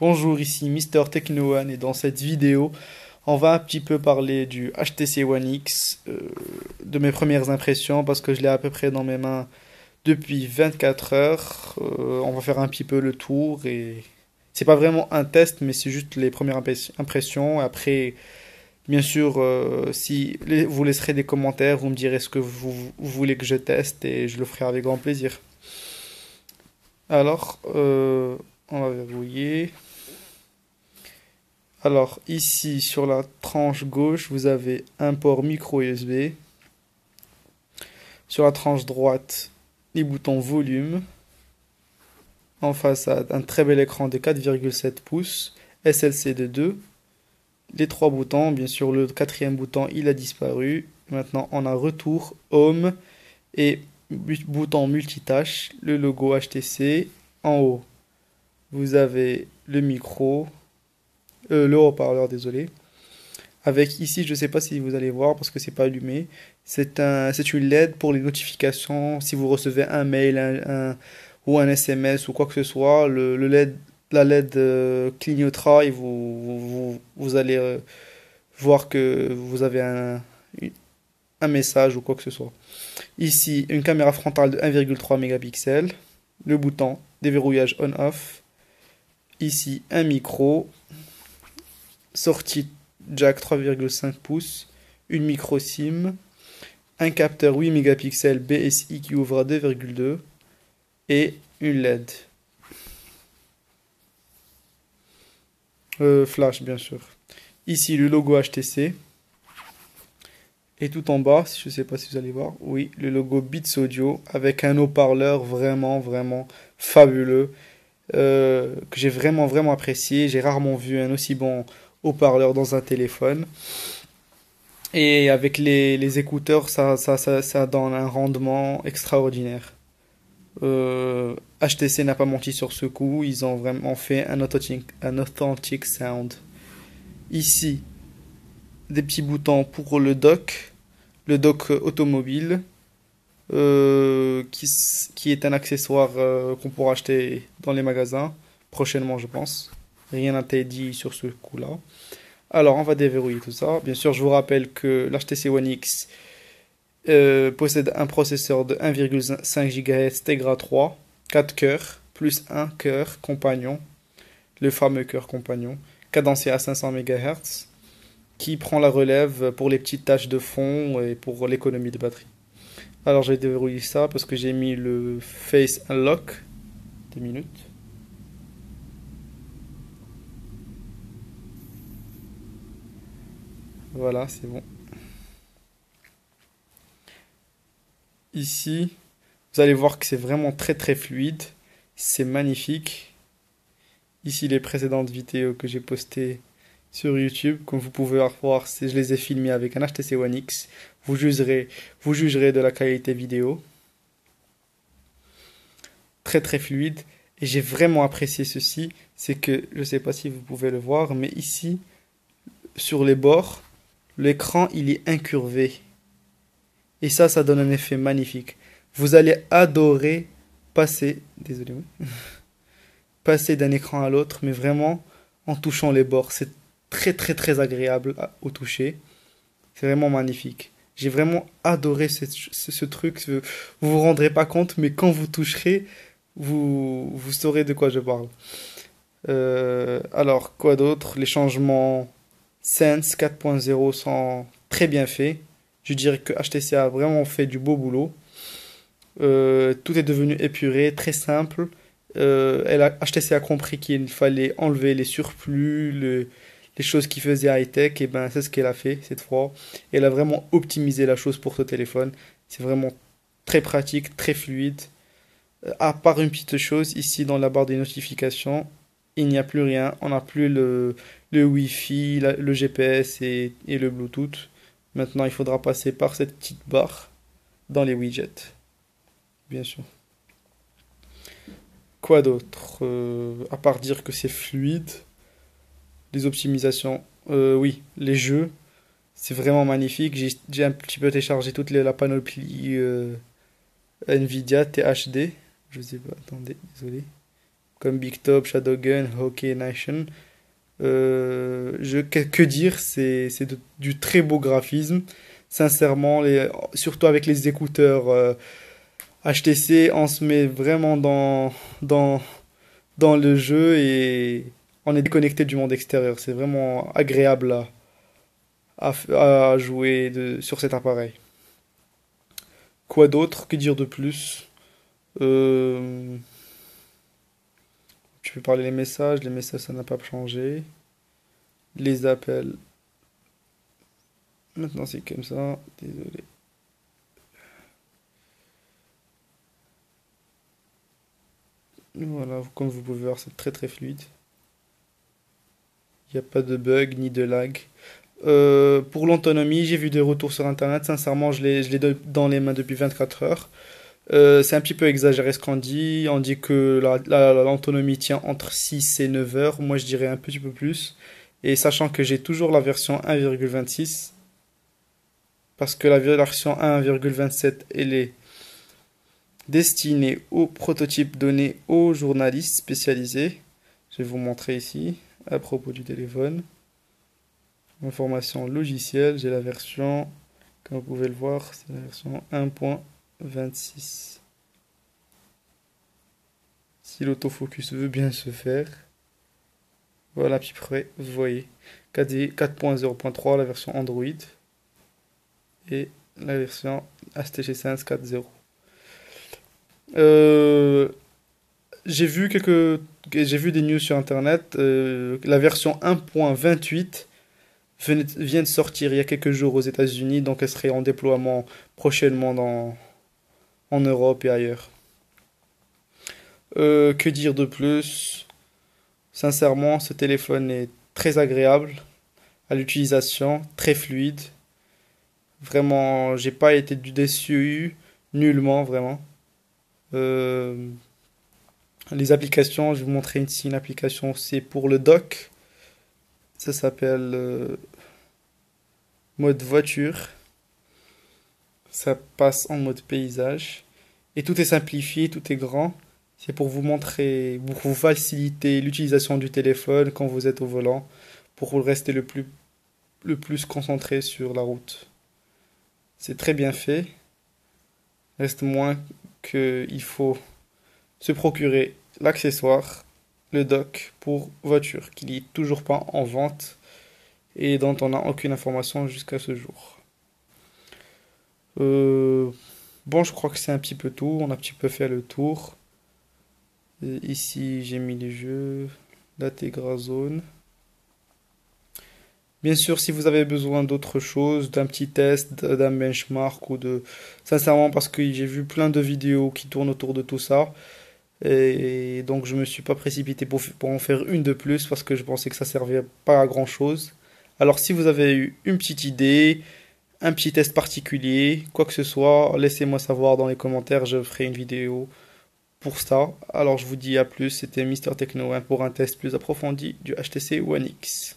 Bonjour, ici Mister Techno One et dans cette vidéo, on va un petit peu parler du HTC One X, de mes premières impressions parce que je l'ai à peu près dans mes mains depuis 24 heures. On va faire un petit peu le tour et c'est pas vraiment un test, mais c'est juste les premières impressions. Après, bien sûr, si vous laisserez des commentaires, vous me direz ce que vous voulez que je teste et je le ferai avec grand plaisir. Alors, on va verrouiller. Alors ici sur la tranche gauche vous avez un port micro USB. Sur la tranche droite les boutons volume. En façade un très bel écran de 4,7 pouces. SLC de 2. Les trois boutons, bien sûr le quatrième bouton il a disparu. Maintenant on a retour, home et bouton multitâche. Le logo HTC. En haut vous avez le micro. Le haut-parleur, désolé. Avec ici, je ne sais pas si vous allez voir parce que c'est pas allumé. C'est une LED pour les notifications. Si vous recevez un mail ou un SMS ou quoi que ce soit, le LED, la LED clignotera et vous allez voir que vous avez un message ou quoi que ce soit. Ici, une caméra frontale de 1,3 mégapixels. Le bouton déverrouillage on-off. Ici, un micro. Sortie jack 3,5 pouces, une micro SIM, un capteur 8 mégapixels BSI qui ouvre à 2,2 et une LED. Flash bien sûr. Ici le logo HTC. Et tout en bas, je ne sais pas si vous allez voir, oui, le logo Beats Audio avec un haut-parleur vraiment fabuleux que j'ai vraiment apprécié. J'ai rarement vu un aussi bon haut-parleur dans un téléphone. Et avec les écouteurs, ça donne un rendement extraordinaire. HTC n'a pas menti sur ce coup, ils ont vraiment fait un authentic sound. Ici, des petits boutons pour le dock automobile, qui est un accessoire qu'on pourra acheter dans les magasins, prochainement je pense. Rien n'a été dit sur ce coup-là. Alors, on va déverrouiller tout ça. Bien sûr, je vous rappelle que l'HTC One X possède un processeur de 1,5 GHz Tegra 3, 4 cœurs, plus un cœur compagnon, le fameux cœur compagnon, cadencé à 500 MHz, qui prend la relève pour les petites tâches de fond et pour l'économie de batterie. Alors, je vais déverrouiller ça parce que j'ai mis le Face Unlock. 2 minutes. Voilà, c'est bon. Ici, vous allez voir que c'est vraiment très fluide. C'est magnifique. Ici, les précédentes vidéos que j'ai postées sur YouTube, comme vous pouvez voir, je les ai filmées avec un HTC One X. Vous jugerez de la qualité vidéo. Très fluide. Et j'ai vraiment apprécié ceci. C'est que, je ne sais pas si vous pouvez le voir, mais ici, sur les bords, l'écran il est incurvé. Et ça donne un effet magnifique. Vous allez adorer désolé, oui, passer d'un écran à l'autre, mais vraiment en touchant les bords. C'est très agréable au toucher. C'est vraiment magnifique. J'ai vraiment adoré ce truc. Vous vous rendrez pas compte, mais quand vous toucherez, vous saurez de quoi je parle. Alors, quoi d'autre? Les changements Sense 4.0 sont très bien faits. Je dirais que HTC a vraiment fait du beau boulot. Tout est devenu épuré, très simple. HTC a compris qu'il fallait enlever les surplus, les choses qui faisaient high-tech, et ben c'est ce qu'elle a fait cette fois. Elle a vraiment optimisé la chose pour ce téléphone. C'est vraiment très pratique, très fluide. À part une petite chose, ici dans la barre des notifications, il n'y a plus rien. On n'a plus le Wi-Fi, le GPS et le Bluetooth. Maintenant, il faudra passer par cette petite barre dans les widgets, bien sûr. Quoi d'autre? À part dire que c'est fluide, les optimisations, oui, les jeux, c'est vraiment magnifique. J'ai un petit peu téléchargé toute la panoplie Nvidia THD. Je sais pas, attendez, désolé. comme Big Top, Shadowgun, Hockey Nation. Que dire, du très beau graphisme. Sincèrement, surtout avec les écouteurs HTC, on se met vraiment dans le jeu et on est déconnecté du monde extérieur. C'est vraiment agréable à jouer sur cet appareil. Quoi d'autre? Que dire de plus? Euh, Tu peux parler les messages ça n'a pas changé. Les appels, maintenant c'est comme ça, désolé. Voilà, comme vous pouvez voir, c'est très très fluide. Il n'y a pas de bug ni de lag. Pour l'autonomie, j'ai vu des retours sur internet. Sincèrement, je l'ai dans les mains depuis 24 heures. C'est un petit peu exagéré ce qu'on dit. On dit que l'autonomie tient entre 6 et 9 heures. Moi, je dirais un petit peu plus. Et sachant que j'ai toujours la version 1,26, parce que la version 1,27, elle est destinée aux prototypes donnés aux journalistes spécialisés. Je vais vous montrer ici, à propos du téléphone. Information logicielle, j'ai la version, comme vous pouvez le voir, c'est la version 1.26. Si l'autofocus veut bien se faire. Voilà à peu près, vous voyez. 4.0.3, la version Android. Et la version HTC Sense 4.0. J'ai vu des news sur internet. La version 1.28 vient de sortir il y a quelques jours aux États-Unis, donc elle serait en déploiement prochainement en Europe et ailleurs. Que dire de plus? Sincèrement, ce téléphone est très agréable à l'utilisation, très fluide. Vraiment, j'ai pas été déçu, nullement, vraiment. Euh, les applications, je vais vous montrer ici une application, c'est pour le dock. Ça s'appelle mode voiture. Ça passe en mode paysage. Et tout est simplifié, tout est grand. C'est pour vous montrer, pour vous faciliter l'utilisation du téléphone quand vous êtes au volant, pour rester le plus concentré sur la route. C'est très bien fait. Reste moins qu'il faut se procurer l'accessoire, le dock pour voiture, qui n'est toujours pas en vente et dont on n'a aucune information jusqu'à ce jour. Bon, je crois que c'est un petit peu tout. On a un petit peu fait le tour. Ici, j'ai mis les jeux, la Tegra Zone. Bien sûr, si vous avez besoin d'autre chose, d'un petit test, d'un benchmark ou de... Sincèrement, parce que j'ai vu plein de vidéos qui tournent autour de tout ça. Et donc, je me suis pas précipité pour en faire une de plus parce que je pensais que ça servait pas à grand chose. Alors, si vous avez eu une petite idée, un petit test particulier, quoi que ce soit, laissez-moi savoir dans les commentaires, je ferai une vidéo pour ça. Alors, je vous dis à plus, c'était Mister Techno 1 pour un test plus approfondi du HTC One X.